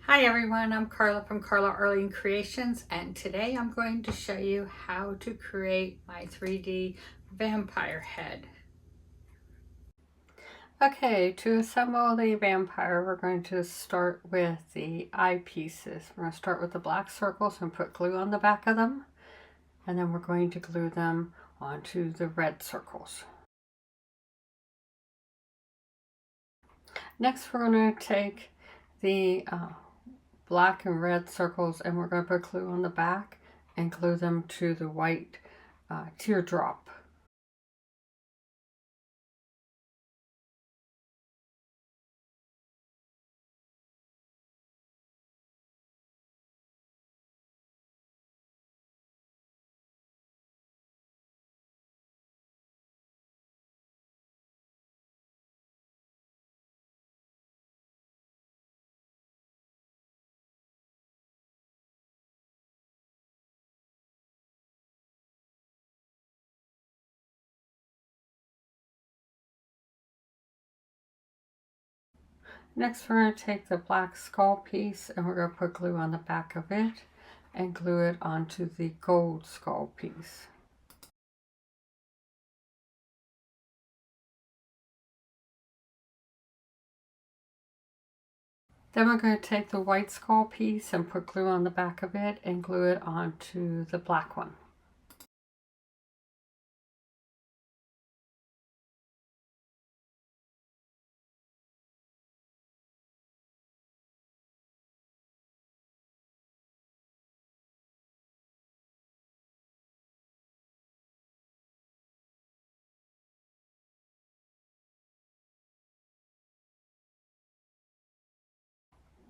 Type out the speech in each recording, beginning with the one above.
Hi everyone, I'm Carla from Carla Arlene Creations, and today I'm going to show you how to create my 3D vampire head. Okay, to assemble the vampire, we're going to start with the eye pieces. We're going to start with the black circles and put glue on the back of them, and then we're going to glue them onto the red circles. Next, we're going to take the black and red circles and we're going to put glue on the back and glue them to the white teardrop. Next, we're going to take the black skull piece and we're going to put glue on the back of it and glue it onto the gold skull piece. Then we're going to take the white skull piece and put glue on the back of it and glue it onto the black one.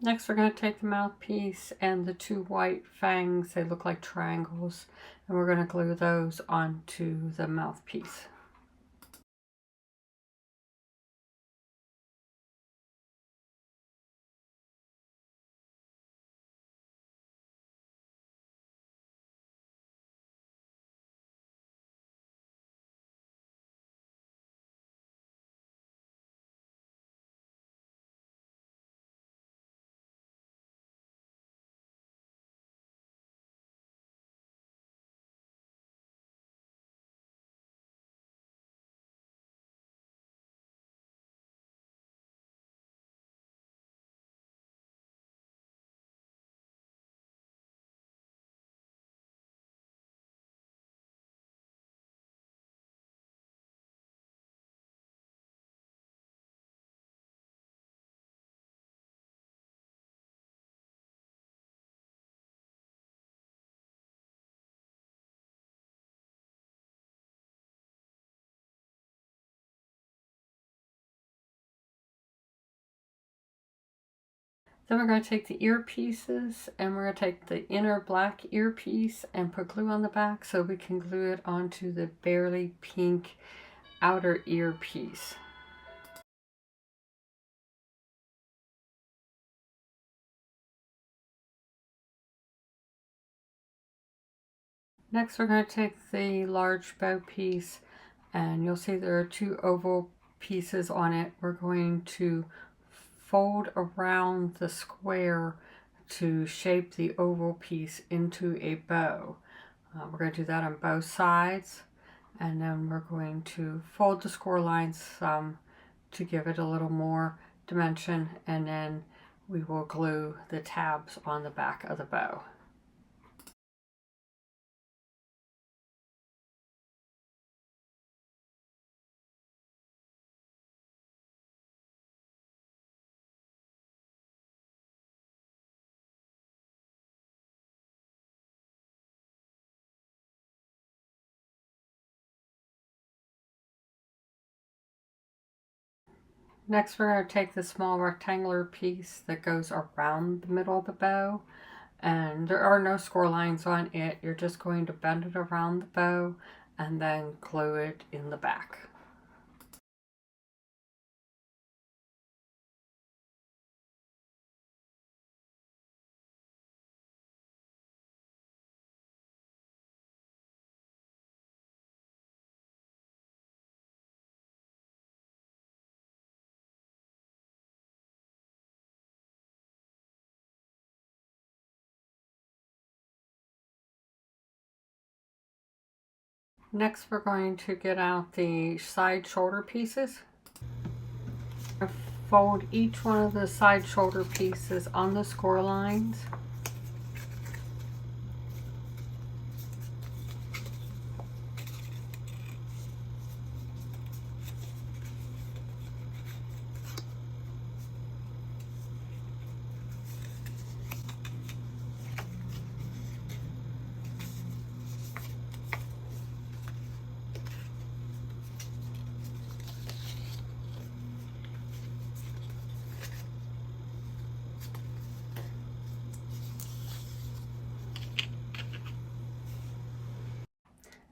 Next, we're going to take the mouthpiece and the two white fangs, they look like triangles, and we're going to glue those onto the mouthpiece. Then we're going to take the earpieces and we're going to take the inner black earpiece and put glue on the back so we can glue it onto the barely pink outer earpiece. Next, we're going to take the large bow piece and you'll see there are two oval pieces on it. We're going to fold around the square to shape the oval piece into a bow. We're going to do that on both sides, and then we're going to fold the score lines some to give it a little more dimension, and then we will glue the tabs on the back of the bow. Next, we're going to take the small rectangular piece that goes around the middle of the bow, and there are no score lines on it. You're just going to bend it around the bow and then glue it in the back. Next, we're going to get out the side shoulder pieces. Fold each one of the side shoulder pieces on the score lines.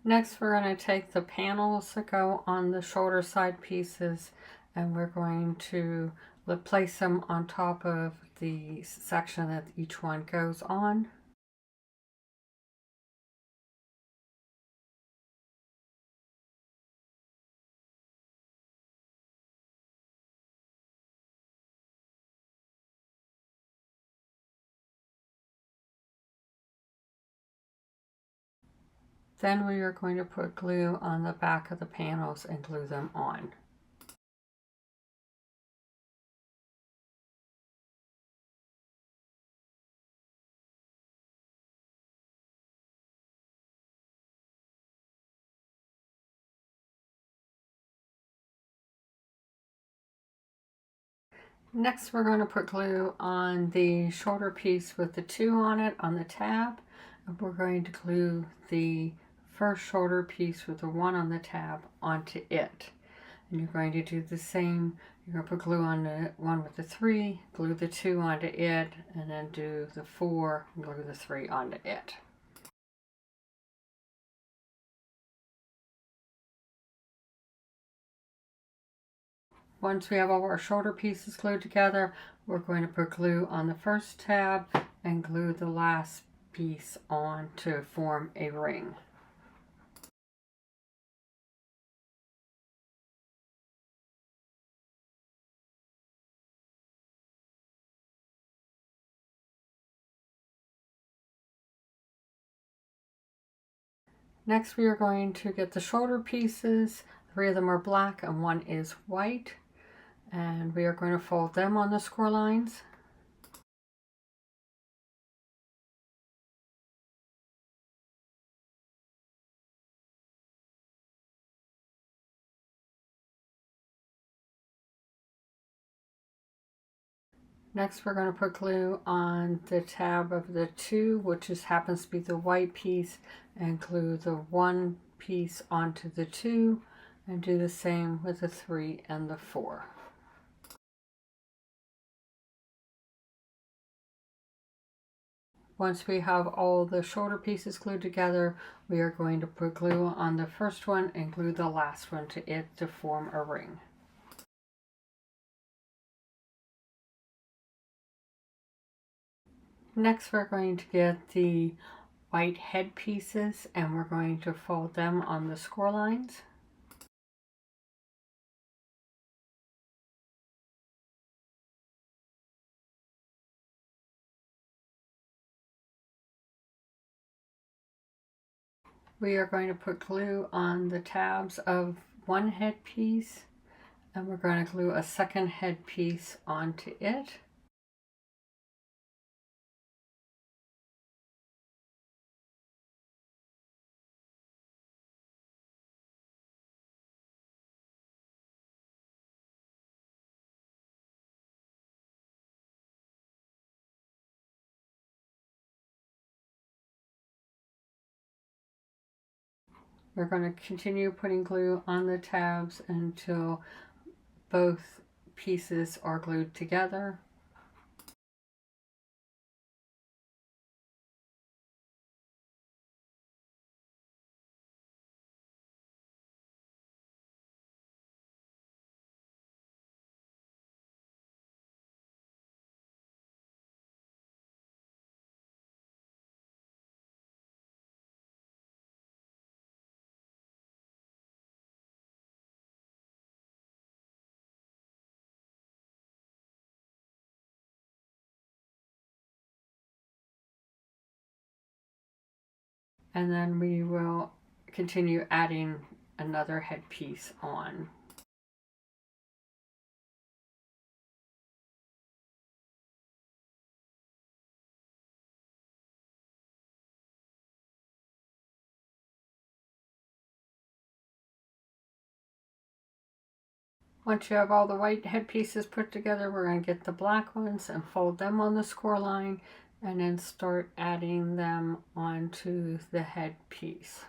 Next, we're going to take the panels that go on the shoulder side pieces and we're going to place them on top of the section that each one goes on. Then we are going to put glue on the back of the panels and glue them on. Next, we're going to put glue on the shoulder piece with the 2 on it on the tab. And we're going to glue the first shoulder piece with the 1 on the tab onto it. And you're going to do the same. You're going to put glue on the 1 with the 3, glue the 2 onto it, and then do the 4 and glue the 3 onto it. Once we have all our shoulder pieces glued together, we're going to put glue on the first tab and glue the last piece on to form a ring. Next, we are going to get the shoulder pieces. 3 of them are black and 1 is white. And we are going to fold them on the score lines. Next, we're going to put glue on the tab of the 2, which happens to be the white piece, and glue the 1 piece onto the 2, and do the same with the 3 and the 4. Once we have all the shoulder pieces glued together, we are going to put glue on the first one and glue the last one to it to form a ring. Next, we're going to get the white head pieces and we're going to fold them on the score lines. We are going to put glue on the tabs of 1 head piece and we're going to glue a second head piece onto it. We're going to continue putting glue on the tabs until both pieces are glued together. And then we will continue adding another headpiece on. Once you have all the white headpieces put together, we're going to get the black ones and fold them on the score line and then start adding them onto the headpiece.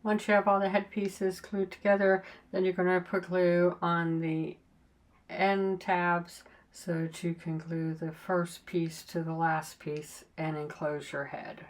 Once you have all the headpieces glued together, then you're going to put glue on the end tabs so that you can glue the first piece to the last piece and enclose your head.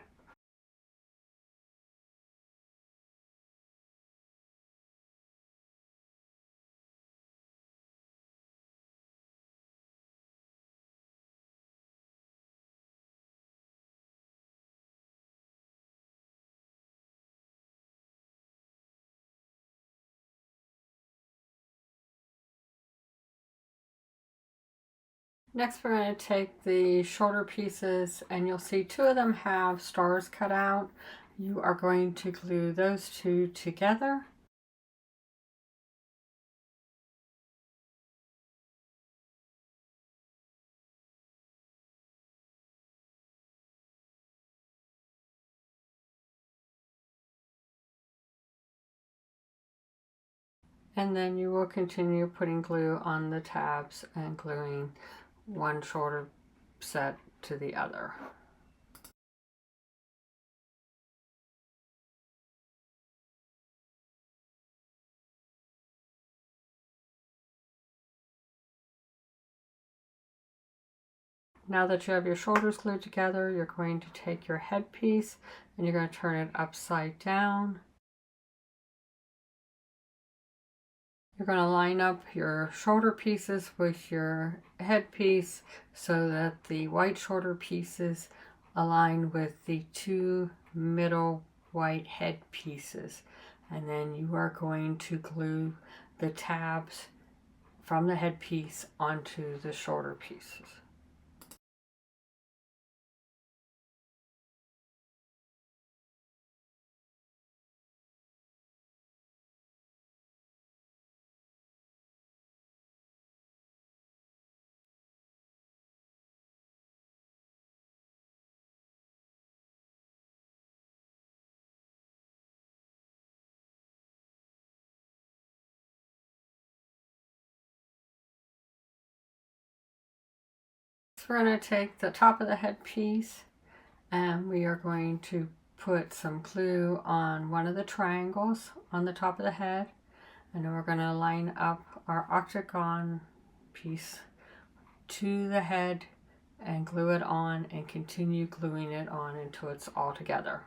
Next, we're going to take the shoulder pieces, and you'll see two of them have stars cut out. You are going to glue those two together. And then you will continue putting glue on the tabs and gluing one shoulder set to the other. Now that you have your shoulders glued together, you're going to take your headpiece and you're going to turn it upside down. You're going to line up your shoulder pieces with your headpiece so that the white shoulder pieces align with the two middle white head pieces. And then you are going to glue the tabs from the headpiece onto the shoulder pieces. We're going to take the top of the headpiece and we are going to put some glue on one of the triangles on the top of the head, and then we're going to line up our octagon piece to the head and glue it on and continue gluing it on until it's all together.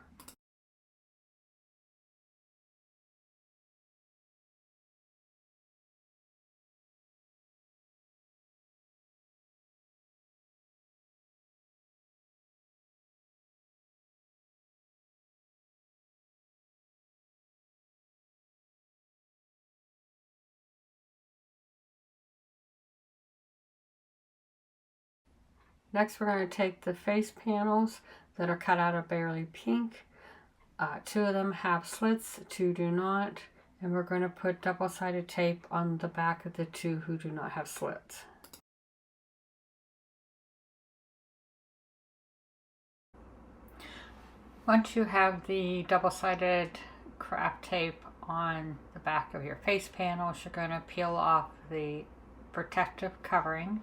Next, we're going to take the face panels that are cut out of Barely Pink. Two of them have slits, two do not, and we're going to put double-sided tape on the back of the two who do not have slits. Once you have the double-sided craft tape on the back of your face panels, you're going to peel off the protective covering.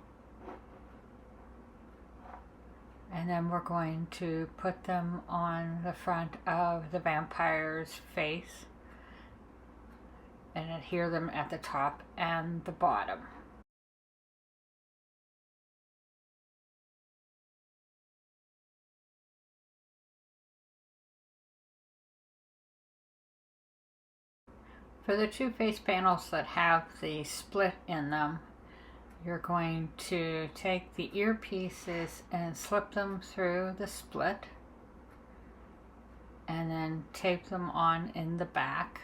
And then we're going to put them on the front of the vampire's face and adhere them at the top and the bottom. For the two face panels that have the split in them, you're going to take the earpieces and slip them through the split and then tape them on in the back.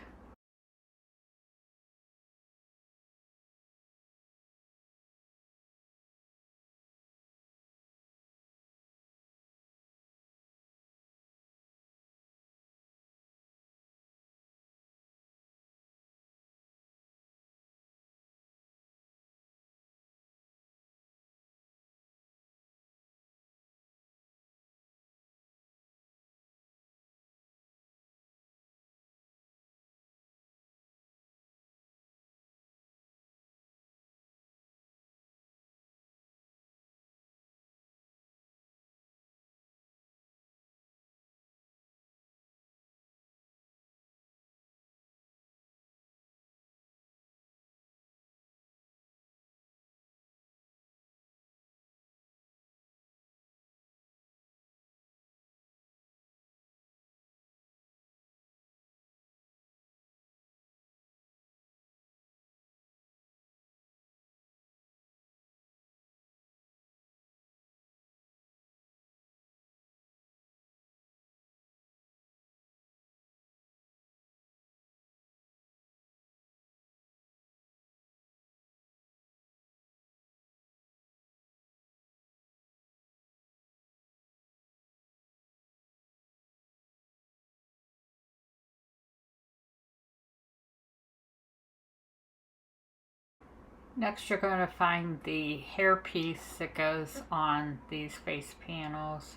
Next, you're going to find the hairpiece that goes on these face panels.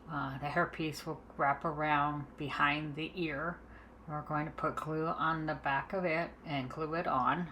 The hairpiece will wrap around behind the ear. We're going to put glue on the back of it and glue it on.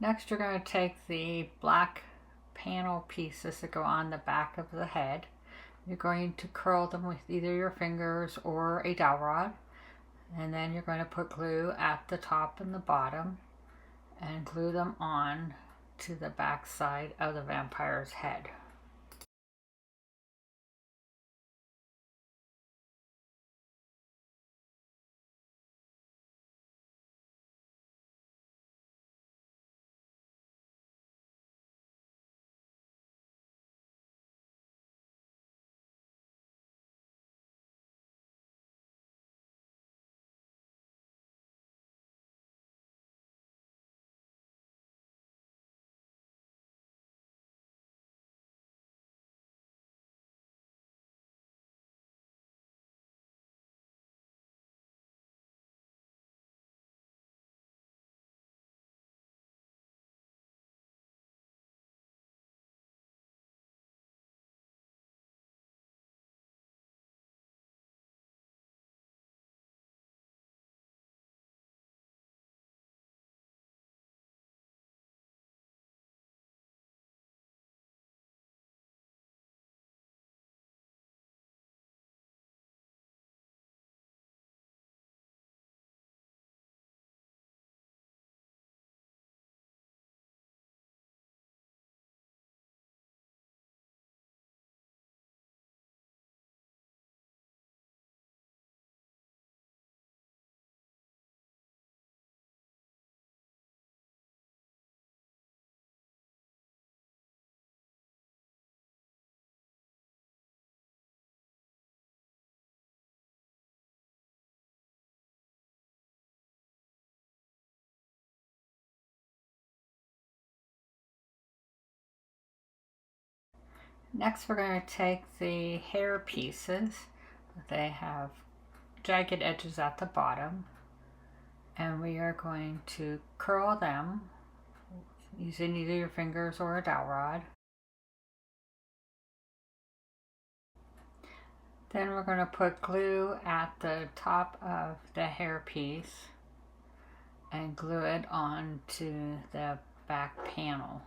Next, you're going to take the black panel pieces that go on the back of the head. You're going to curl them with either your fingers or a dowel rod, and then you're going to put glue at the top and the bottom and glue them on to the back side of the vampire's head. Next, we're going to take the hair pieces. They have jagged edges at the bottom, and we are going to curl them using either your fingers or a dowel rod. Then we're going to put glue at the top of the hair piece and glue it onto the back panel.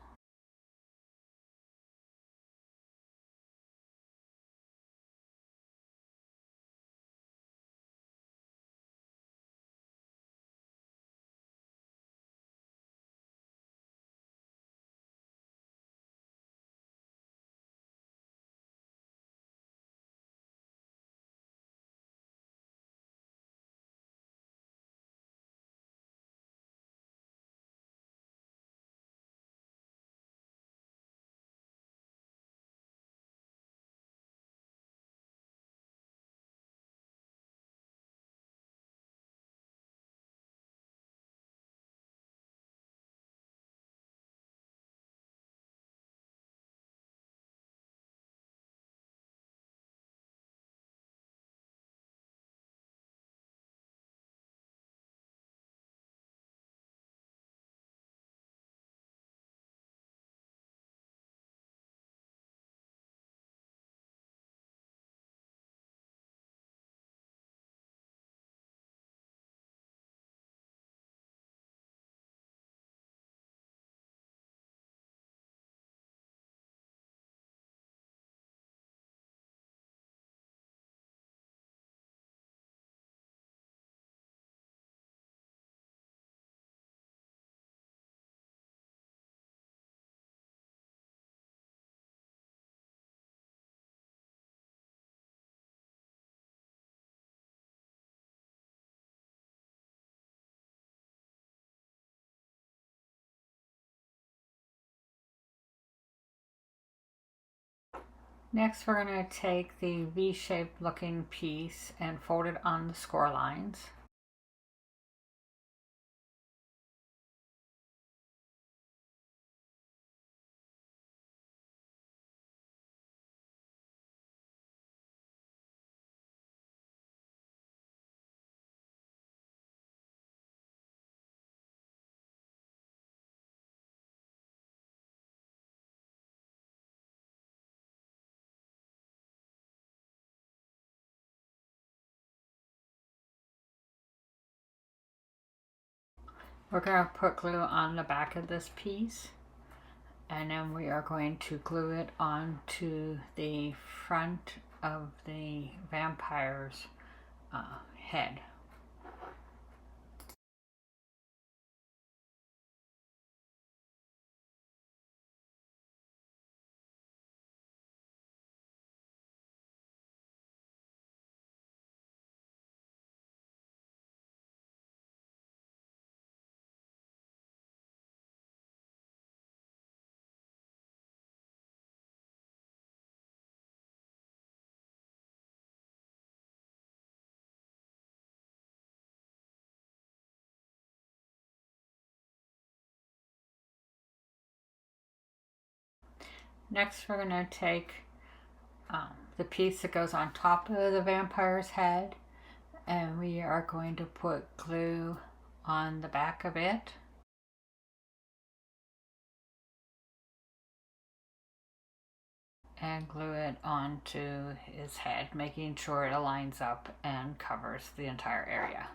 Next, we're going to take the V-shaped looking piece and fold it on the score lines. We're going to put glue on the back of this piece, and then we are going to glue it onto the front of the vampire's head. Next, we're going to take the piece that goes on top of the vampire's head, and we are going to put glue on the back of it. And glue it onto his head, making sure it aligns up and covers the entire area.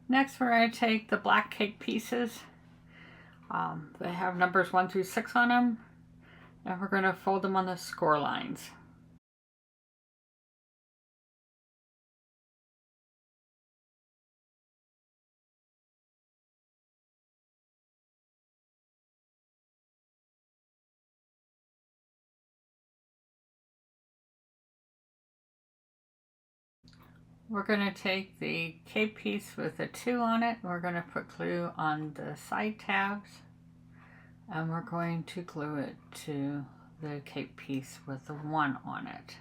Next, we're going to take the black cake pieces. They have numbers 1 through 6 on them, and we're going to fold them on the score lines. We're going to take the cape piece with a 2 on it, and we're going to put glue on the side tabs, and we're going to glue it to the cape piece with the 1 on it.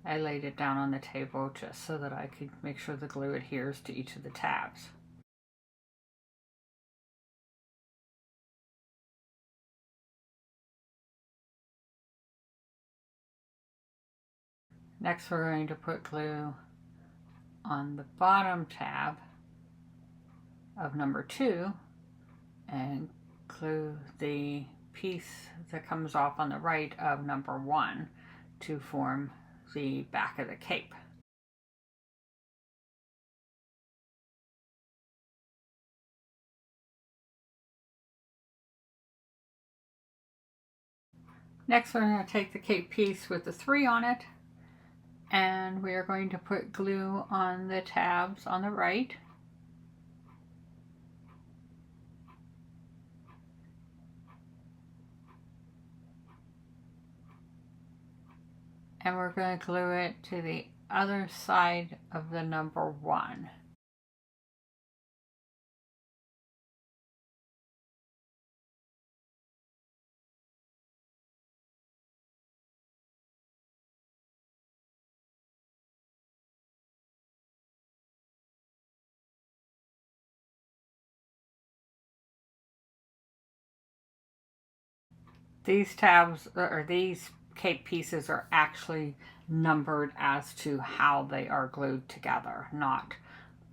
I laid it down on the table just so that I could make sure the glue adheres to each of the tabs. Next, we're going to put glue on the bottom tab of number 2 and glue the piece that comes off on the right of number 1 to form the back of the cape. Next, we're going to take the cape piece with the 3 on it, and we are going to put glue on the tabs on the right. And we're going to glue it to the other side of the number 1. These tabs, or these cape pieces, are actually numbered as to how they are glued together, not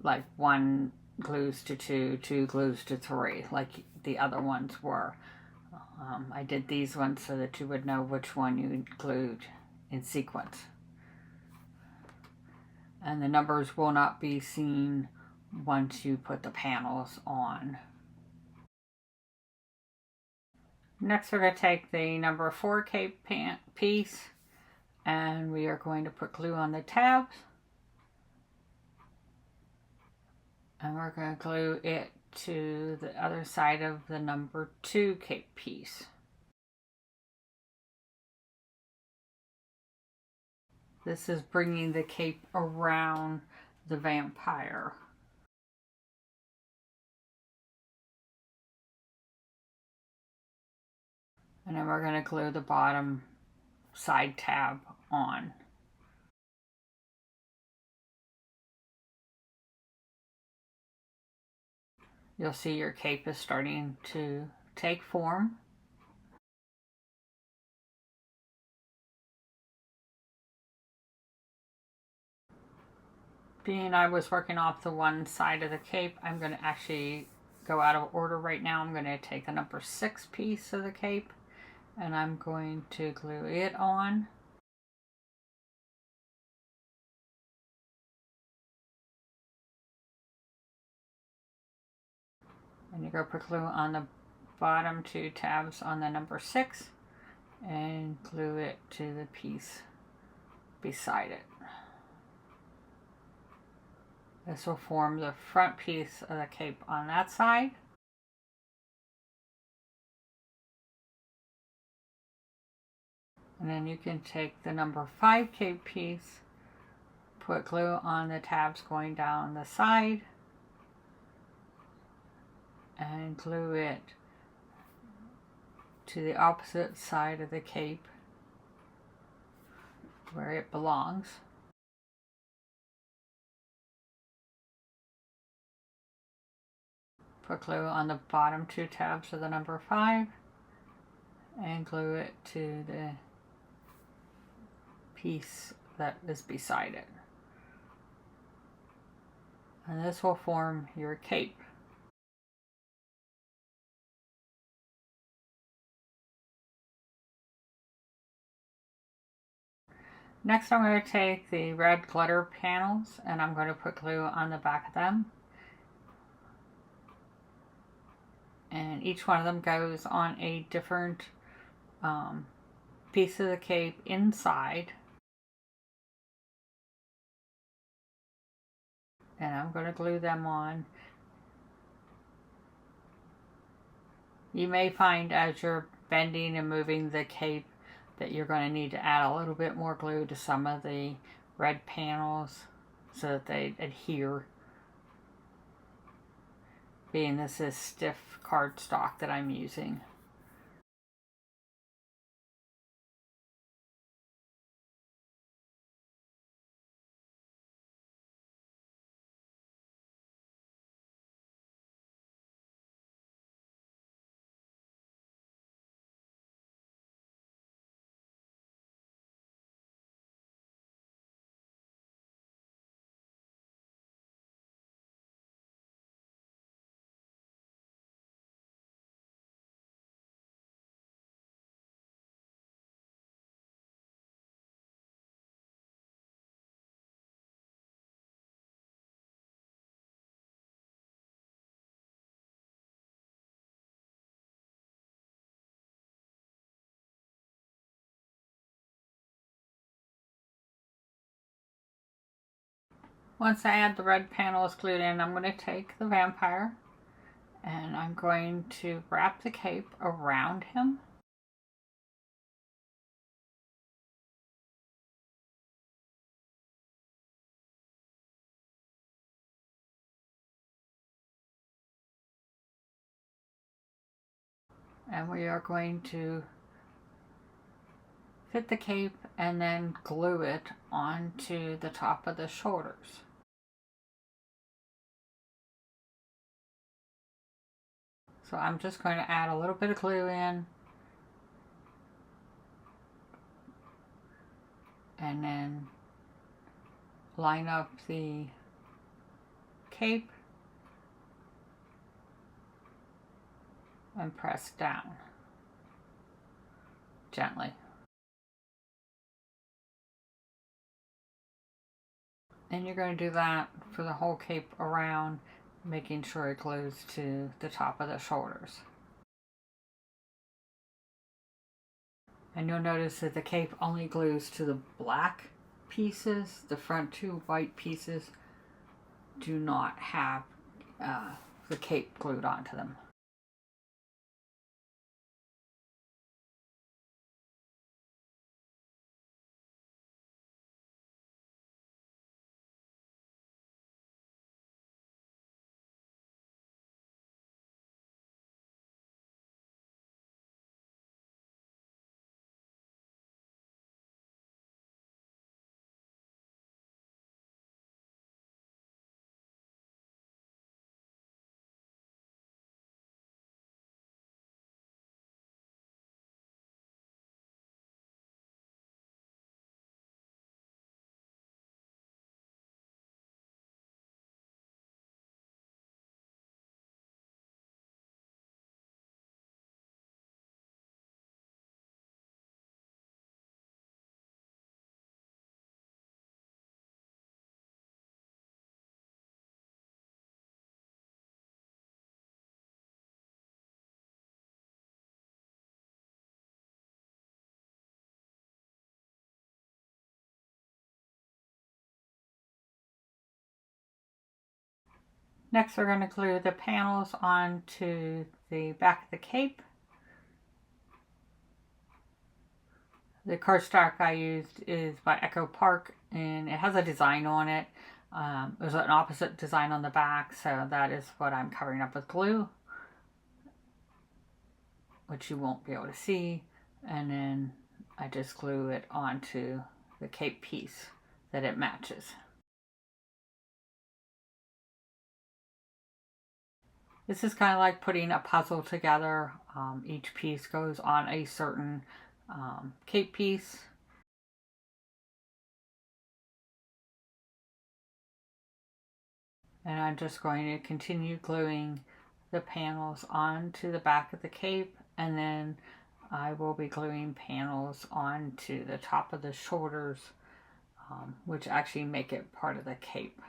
like 1 glues to 2, 2 glues to 3, like the other ones were. I did these ones so that you would know which one you glued in sequence. And the numbers will not be seen once you put the panels on. Next, we're going to take the number 4 cape piece, and we are going to put glue on the tabs, and we're going to glue it to the other side of the number 2 cape piece. This is bringing the cape around the vampire. And then we're going to glue the bottom side tab on. You'll see your cape is starting to take form. Being I was working off the one side of the cape, I'm going to actually go out of order right now. I'm going to take the number 6 piece of the cape and I'm going to glue it on. And you go put glue on the bottom 2 tabs on the number 6 and glue it to the piece beside it. This will form the front piece of the cape on that side. And then you can take the number 5 cape piece, put glue on the tabs going down the side, and glue it to the opposite side of the cape where it belongs. Put glue on the bottom 2 tabs of the number 5 and glue it to the piece that is beside it. And this will form your cape. Next I'm going to take the red glitter panels and I'm going to put glue on the back of them. And each one of them goes on a different piece of the cape inside. And I'm going to glue them on. You may find as you're bending and moving the cape that you're going to need to add a little bit more glue to some of the red panels so that they adhere. Being this is stiff cardstock that I'm using. Once I add the red panels glued in, I'm going to take the vampire and I'm going to wrap the cape around him. And we are going to fit the cape and then glue it onto the top of the shoulders. So I'm just going to add a little bit of glue in and then line up the cape and press down gently. And you're going to do that for the whole cape around, making sure it glues to the top of the shoulders. And you'll notice that the cape only glues to the black pieces. The front 2 white pieces do not have the cape glued onto them. Next, we're going to glue the panels onto the back of the cape. The cardstock I used is by Echo Park, and it has a design on it. There's an opposite design on the back, so that is what I'm covering up with glue, which you won't be able to see. And then I just glue it onto the cape piece that it matches. This is kind of like putting a puzzle together. Each piece goes on a certain cape piece. And I'm just going to continue gluing the panels onto the back of the cape, and then I will be gluing panels onto the top of the shoulders, which actually make it part of the cape.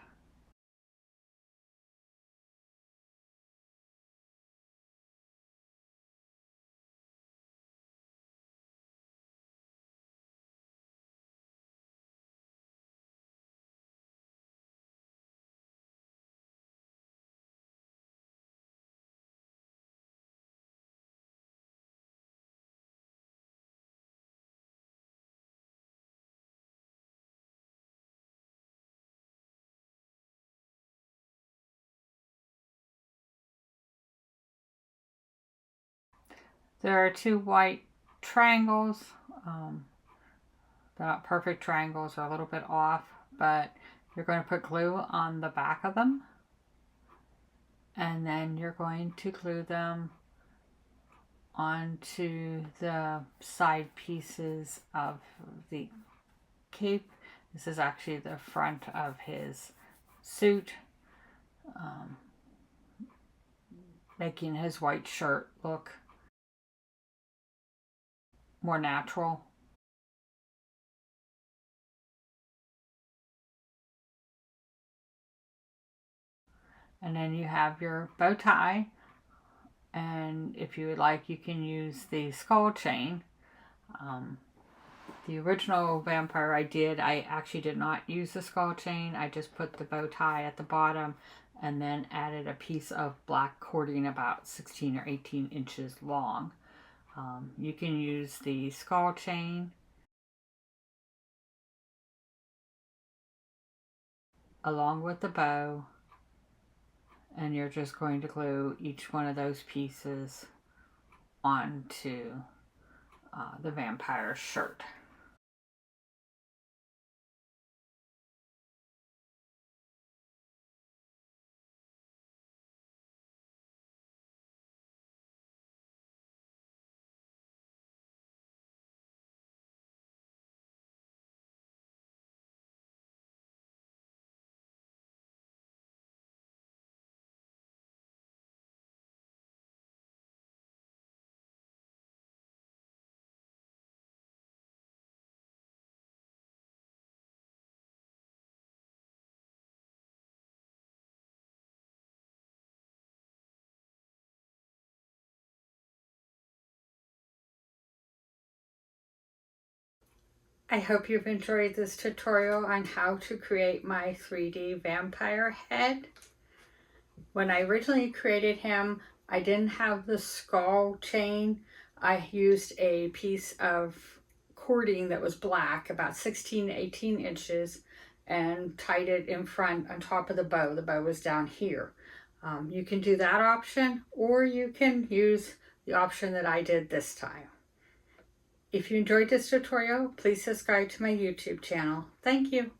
There are two white triangles. They're not perfect triangles, they're a little bit off, but you're going to put glue on the back of them, and then you're going to glue them onto the side pieces of the cape. This is actually the front of his suit, making his white shirt look more natural. And then you have your bow tie, and if you would like, you can use the skull chain. The original vampire I actually did not use the skull chain. I just put the bow tie at the bottom and then added a piece of black cording about 16 or 18 inches long. You can use the skull chain along with the bow, and you're just going to glue each one of those pieces onto the vampire shirt. I hope you've enjoyed this tutorial on how to create my 3D vampire head. When I originally created him, I didn't have the skull chain. I used a piece of cording that was black, about 16 to 18 inches, and tied it in front on top of the bow. The bow was down here. You can do that option, or you can use the option that I did this time. If you enjoyed this tutorial, please subscribe to my YouTube channel. Thank you.